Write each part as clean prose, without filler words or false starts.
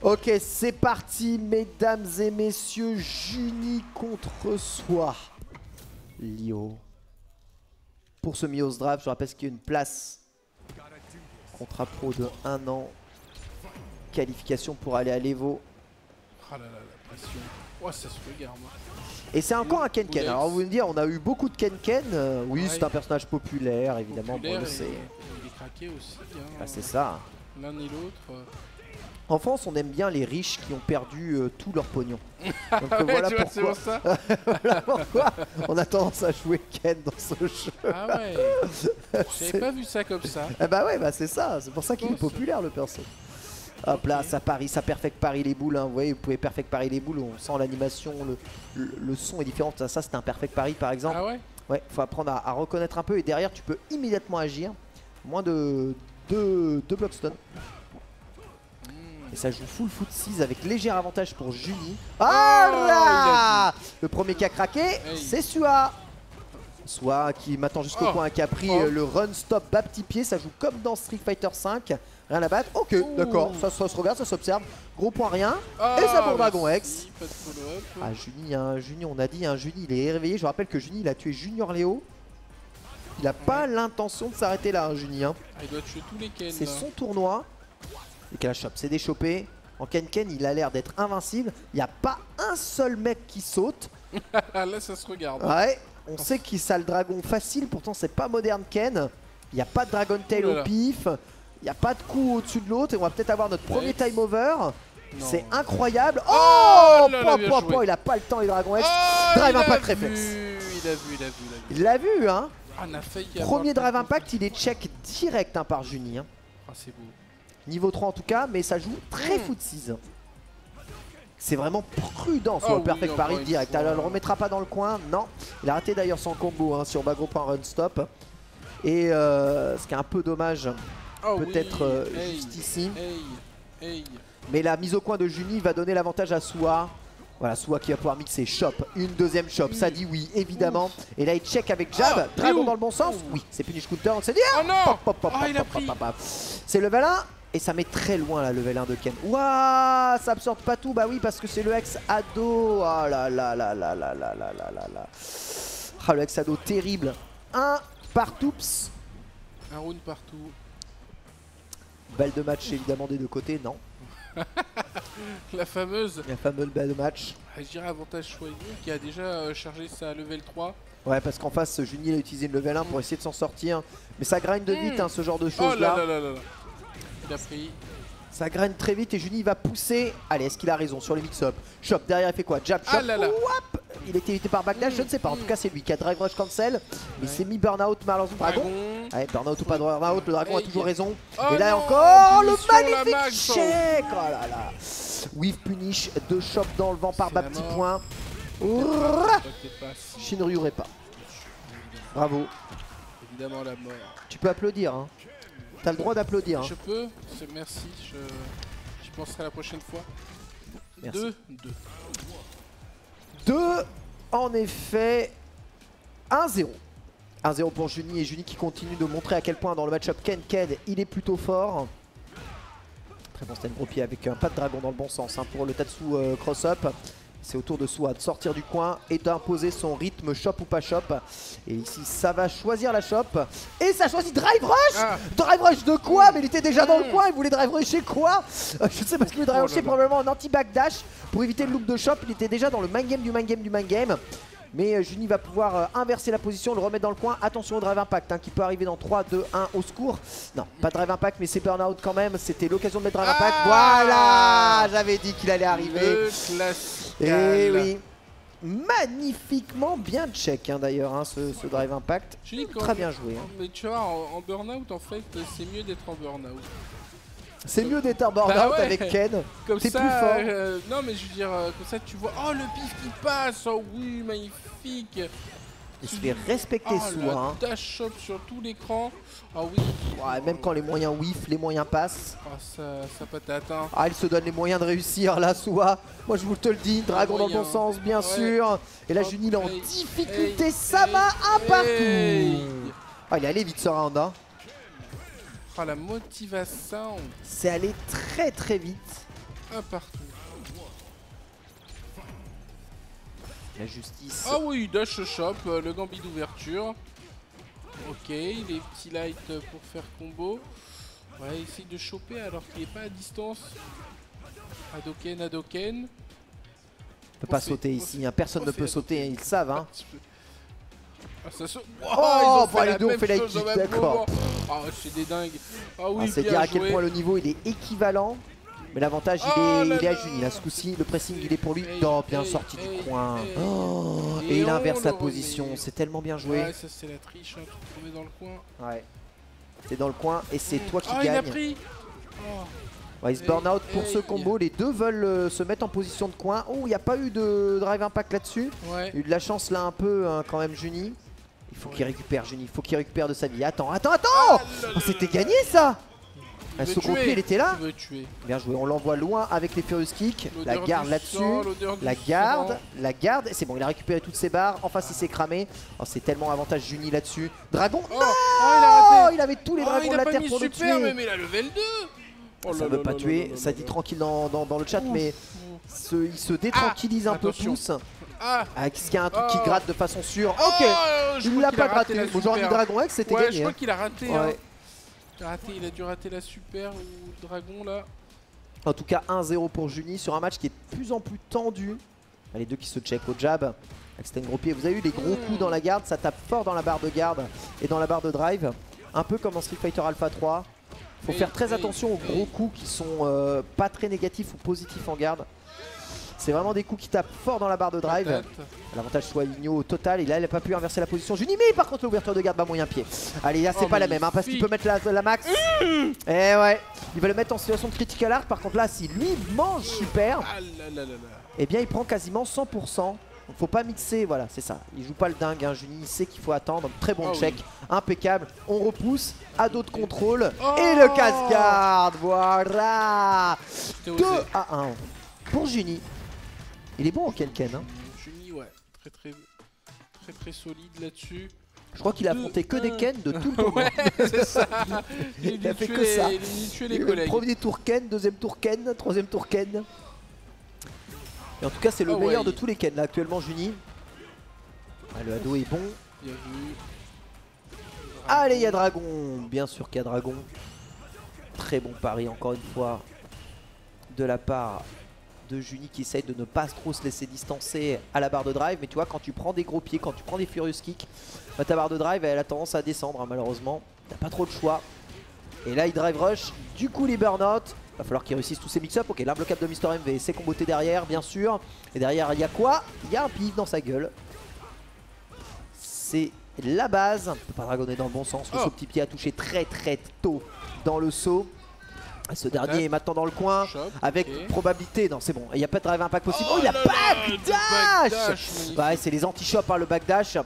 Ok, c'est parti, mesdames et messieurs. Juni contre soi. Lio. Pour ce Mios Draft, je rappelle qu'il y a une place. Contrat pro de 1 an. Qualification pour aller à l'Evo. Ah là là, la pression. Oh, ça se regarde. Et c'est encore un Kenken. Alors vous me dire, on a eu beaucoup de Kenken. Oui, Ouais. c'est un personnage populaire, évidemment. Populaire, Bon, c'est il est craqué aussi. Hein. bah, c'est ça. L'un et l'autre. En France, on aime bien les riches qui ont perdu tout leur pognon. Donc Ouais, voilà tu vois, c'est pourquoi. pour ça. Voilà pourquoi on a tendance à jouer Ken dans ce jeu. Ah ouais. J'avais pas vu ça comme ça. Eh bah ouais, bah c'est ça. C'est pour ça qu'il est populaire le perso. Hop là, ça parie, ça perfect parie les boules. Hein. Vous voyez, vous pouvez perfect parie les boules. On sent l'animation, le son est différent. Ça c'est un perfect pari par exemple. Ah ouais. Ouais, faut apprendre à reconnaître un peu. Et derrière, tu peux immédiatement agir. Moins de 2 blockstone. Et ça joue full foot 6 avec léger avantage pour Juni. Ah là, le premier qui a craqué, c'est Sua. Sua qui m'attend jusqu'au point, qui a pris le run stop bas petit pied. Ça joue comme dans Street Fighter 5. Rien à battre. Ok, d'accord, ça se regarde, ça s'observe. Gros point rien. Et ça pour Dragon X. Ah, Juni, on a dit, Juni il est réveillé. Je rappelle que Juni il a tué Junior Léo. Il a pas l'intention de s'arrêter là, Juni. Ah, il doit tuer tous les Ken. C'est son tournoi. Et qu'elle chope, c'est déchopé. En Ken, il a l'air d'être invincible. Il n'y a pas un seul mec qui saute. Là, ça se regarde. Ouais, on sait qu'il a le dragon facile. Pourtant, c'est pas moderne Ken. Il n'y a pas de Dragon Tail au pif. Il n'y a pas de coup au-dessus de l'autre. Et on va peut-être avoir notre premier time over. C'est incroyable. Oh, il a pas le temps, les Dragon X. Drive Impact réflexe. Il l'a vu, hein. Premier Drive Impact, il est check direct hein, par Juni. Hein. Ah, c'est beau. Niveau 3 en tout cas, mais ça joue très foot 6. C'est vraiment prudent sur le perfect pari direct. Elle le remettra pas dans le coin, non. Il a raté d'ailleurs son combo hein, sur Bagro.run stop. Et ce qui est un peu dommage, peut-être juste ici. Mais la mise au coin de Juni va donner l'avantage à Sua. Voilà, Sua qui va pouvoir mixer shop, une deuxième shop, ça dit oui, évidemment. Et là, il check avec jab, dragon dans le bon sens. Oui, c'est punish counter, on s'est dit. C'est level 1. Et ça met très loin la level 1 de Ken. Ouah, ça absorbe pas tout. Bah oui, parce que c'est le ex ado. Oh là là là là là là là là là là. Ah, le ex ado terrible. Un partout. Un round partout. Balle de match évidemment des deux côtés, non. La fameuse. La fameuse balle de match. Je dirais avantage choisi qui a déjà chargé sa level 3. Ouais, parce qu'en face, Juni a utilisé une level 1 pour essayer de s'en sortir. Mais ça grind vite, hein, ce genre de choses là. Il a pris. Ça graine très vite et Juni va pousser. Allez, est-ce qu'il a raison sur les mix-up? Shop, derrière il fait quoi? Jab, shop. Wap, il était évité par backlash, je ne sais pas. En tout cas, c'est lui qui a drive rush cancel. Mais il s'est mis burn-out malheureusement. Dragon. Ouais, burn-out ou pas burn-out, le dragon a toujours raison. Et là encore, le magnifique check. Oh là là. Whiff punish, 2 shop dans le vent par bas petit point. Shinryu pas. Bravo. Évidemment la mort. Tu peux applaudir, hein. T'as le droit d'applaudir. Hein. Je peux, merci, j'y penserai la prochaine fois. Merci. 2. En effet, 1-0. 1-0 pour Juni et Juni qui continue de montrer à quel point dans le match-up Ken, il est plutôt fort. Très bon stand gros pied avec un pas de dragon dans le bon sens hein, pour le Tatsu cross-up. C'est au tour de Sua de sortir du coin et d'imposer son rythme shop ou pas shop. Et ici, ça va choisir la shop. Et ça choisit Drive Rush. Drive Rush de quoi? Mais il était déjà dans le coin. Il voulait Drive Rusher quoi? Je sais pas ce qu'il voulait Drive Rusher. Probablement en anti-backdash pour éviter le loop de shop. Il était déjà dans le main game du main game du main game. Mais Juni va pouvoir inverser la position, le remettre dans le coin. Attention au Drive Impact hein, qui peut arriver dans 3, 2, 1 au secours. Non, pas de Drive Impact mais c'est Burnout quand même. C'était l'occasion de mettre Drive Impact. Voilà, j'avais dit qu'il allait arriver. Le classique. Et oui. Magnifiquement bien check hein, d'ailleurs hein, ce Drive Impact. Très bien joué. Hein. Mais tu vois, en Burnout en fait, c'est mieux d'être en Burnout. C'est mieux d'être en Burnout avec Ken. Comme ça, plus fort. Non mais je veux dire, comme ça tu vois, oh le pif qui passe, oh oui, magnifique. Il se fait respecter Sua. Hein. Dash shop sur tout l'écran. Ah oui. Ouais, même quand les moyens whiff, les moyens passent. Ah ça patate hein. Ah il se donne les moyens de réussir là Sua. Moi je vous te le dis, dragon dans le bon sens bien sûr. Et là Juni il est en difficulté, Sama un partout. Ah il est allé vite ce round hein. Oh la motivation. C'est allé très très vite. Un partout. La justice. Ah oui, dash shop, le gambit d'ouverture. Ok, les petits lights pour faire combo. Ouais, essaye de choper alors qu'il n'est pas à distance. Hadoken, Hadoken. Peut pas sauter ici, hein. Personne ne peut sauter, ils le savent. Hein. Ah, ça saute. Oh, bah, les deux ont fait la kick, d'accord. Ah, c'est des dingues. Ah oui, c'est dire à quel point le niveau il est équivalent. Mais l'avantage il est à Juni. Là, ce coup-ci, le pressing il est pour lui. Oh, bien sorti du coin. Oh, et il inverse la position. C'est tellement bien joué. Ouais, ça c'est la triche, hein, tout trouvé dans le coin. Ouais. C'est dans le coin et c'est toi qui gagne. Il a pris. Ouais, il se burn out pour ce combo. Les deux veulent se mettre en position de coin. Oh, il n'y a pas eu de drive impact là-dessus. Ouais. Il y a eu de la chance là un peu hein, quand même Juni. Il faut qu'il récupère Juni. Il faut qu'il récupère de sa vie. Attends. Oh, c'était gagné ça. Ce gros pied, il était là. Bien joué, on l'envoie loin avec les Furious Kicks. La garde là-dessus. La garde. C'est bon, il a récupéré toutes ses barres. En face, il s'est cramé. Oh, c'est tellement avantage Juni là-dessus. Dragon. Non, il avait tous les dragons de la terre pour le tuer. Mais il a level 2. Oh ça ne veut pas tuer. Ça dit tranquille dans le chat, mais il se détranquillise un peu tous. Est-ce qu'il y a un truc qui gratte de façon sûre? Ok, il l'a pas gratté. Aujourd'hui, Dragon X, c'était gagné. Je crois qu'il a raté. Il a dû rater la super ou le dragon là. En tout cas 1-0 pour Juni sur un match qui est de plus en plus tendu. Les deux qui se check au jab. C'était un gros pied. Vous avez eu les gros coups dans la garde, ça tape fort dans la barre de garde et dans la barre de drive. Un peu comme en Street Fighter Alpha 3. Faut faire très attention aux gros coups qui sont pas très négatifs ou positifs en garde. C'est vraiment des coups qui tapent fort dans la barre de drive. L'avantage soit Igno total. Et là, il n'a pas pu inverser la position. Juni, mais par contre, l'ouverture de garde bat moyen pied. Allez, là, c'est pas la même hein, parce qu'il peut mettre la max. Et ouais, il va le mettre en situation de critical art. Par contre, là, si lui mange super, eh bien, il prend quasiment 100%. Donc, faut pas mixer. Voilà, c'est ça. Il joue pas le dingue. Hein. Juni, il sait qu'il faut attendre. Très bon check. Impeccable. On repousse. À d'autres contrôles. Et le casse-garde. Voilà. 2-1 pour Juni. Il est bon en Kenken hein. Juni, ouais, très solide là-dessus. Je crois qu'il a affronté que des Ken de tout le tournoi. Ouais, c'est ça. Il a fait que ça. Il a tué les collègues. Premier tour Ken, deuxième tour Ken, troisième tour Ken. Et en tout cas, c'est le meilleur de tous les Ken là actuellement, Juni. Le Hado est bon. Bien vu. Allez, il y a Dragon. Bien sûr qu'il y a Dragon. Très bon pari encore une fois de la part de Juni qui essaye de ne pas trop se laisser distancer à la barre de drive. Mais tu vois, quand tu prends des gros pieds, quand tu prends des Furious Kicks, bah, ta barre de drive elle a tendance à descendre hein, malheureusement. T'as pas trop de choix. Et là il drive rush, du coup les burn-out. Va falloir qu'il réussisse tous ses mix-up. Ok, l'imbloquable de Mister MV, c'est comboté derrière bien sûr. Et derrière il y a quoi? Il y a un pif dans sa gueule. C'est la base. On peut pas dragonner dans le bon sens. Le saut petit pied a touché très tôt dans le saut. Ce dernier est maintenant dans le coin avec probabilité. Non, c'est bon, il n'y a pas de drive impact possible. Oh, il a backdash. Ouais, c'est les anti-shops, hein, le backdash.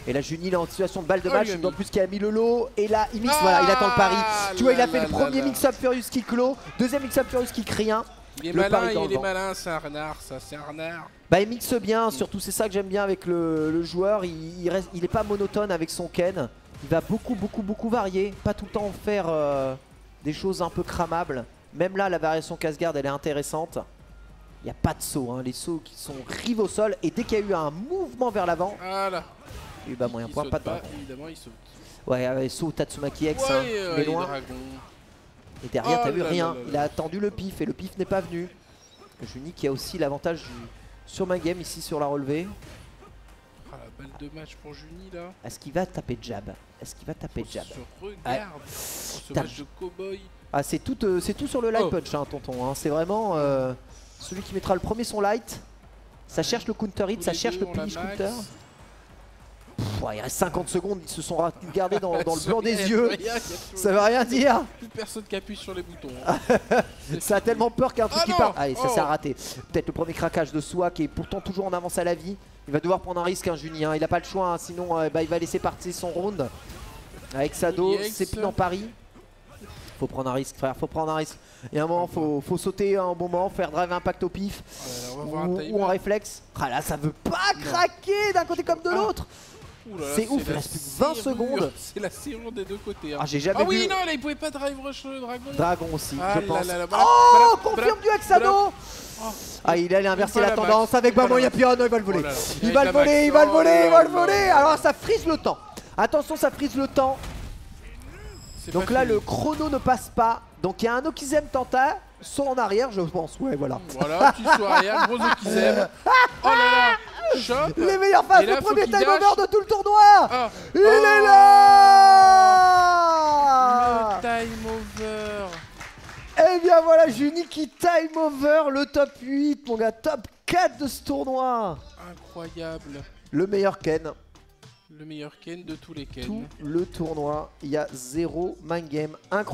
Et là, Juni, il est en situation de balle de match. En plus, qu'il a mis le lot. Et là, il mixe, voilà, il attend le pari. Tu vois, il a fait le premier mix-up Furious Kick low. Deuxième mix-up Furious Kick, rien. Il est malin, il est malin, c'est un renard, ça, c'est un renard. Bah, il mixe bien, surtout, c'est ça que j'aime bien avec le joueur. Il est pas monotone avec son Ken. Il va beaucoup varier. Pas tout le temps faire. Des choses un peu cramables. Même là, la variation casse-garde, elle est intéressante. Il n'y a pas de saut. Hein. Les sauts qui sont rivent au sol. Et dès qu'il y a eu un mouvement vers l'avant, voilà. Il y a eu bah, moyen point, pas de dragon. Évidemment, il saute. Ouais, saut Tatsumaki X. Hein, mais loin. Et derrière, t'as vu rien. Il a attendu le pif et le pif n'est pas venu. Juni qui a aussi l'avantage sur ma game ici sur la relevée. Ah, la balle de match pour Juni là. Est-ce qu'il va taper jab? Est-ce qu'il va taper jab? Regarde ce match de cowboy. Ah, c'est tout sur le light punch, hein, tonton. Hein. C'est vraiment celui qui mettra le premier son light. Ça cherche le counter hit, ça cherche le punish counter. Ouais, il reste 50 secondes, ils se sont regardés dans le blanc des yeux. Ça veut rien dire. Plus personne qui appuie sur les boutons. Ça a tellement peur qu'un truc qui part. Allez, ça s'est raté. Peut-être le premier craquage de Soi qui est pourtant toujours en avance à la vie. Il va devoir prendre un risque, hein, Juni. Hein. Il n'a pas le choix, hein, sinon bah, il va laisser partir son round. Avec Sado, c'est pile en Paris. Faut prendre un risque, frère, faut prendre un risque. Il y a un moment, faut sauter un moment, faire drive impact au pif ou en réflexe. Ah là, ça veut pas craquer d'un côté comme de l'autre. Ouh là là, C'est ouf, il la reste plus que 20 serrure. secondes. C'est la serrure des deux côtés. Hein. Ah, j'ai jamais Ah oui, vu. non, là, il pouvait pas drive rush le dragon. Dragon aussi, Ah je là pense. là là, Oh, voilà, confirme du Hexano. Oh. Ah, il allait inverser Une la fois la tendance max. avec Une fois Bamoya la Piano, il va le voler. Oh là là. Il Avec va la le voler, max. il va le Oh voler, là il va le là voler. là. Alors ça frise le temps. Attention, ça frise le temps. C'est Donc pas là, fini. le chrono ne passe pas. Donc il y a un Okizem Tenta, saut en arrière, je pense. Ouais, voilà. Voilà, petit saut arrière, gros Okizem. Oh là là, chope. Les meilleures phases, Et là, le faut premier qu'il time dash. over de tout le tournoi. Ah. Il Oh. est là. Le time over. Et bien voilà, Juni qui time over le top 8, mon gars, top 4 de ce tournoi. Incroyable. Le meilleur Ken, Le meilleur Ken de tous les Ken. tout le tournoi, il y a 0 mind game, incroyable.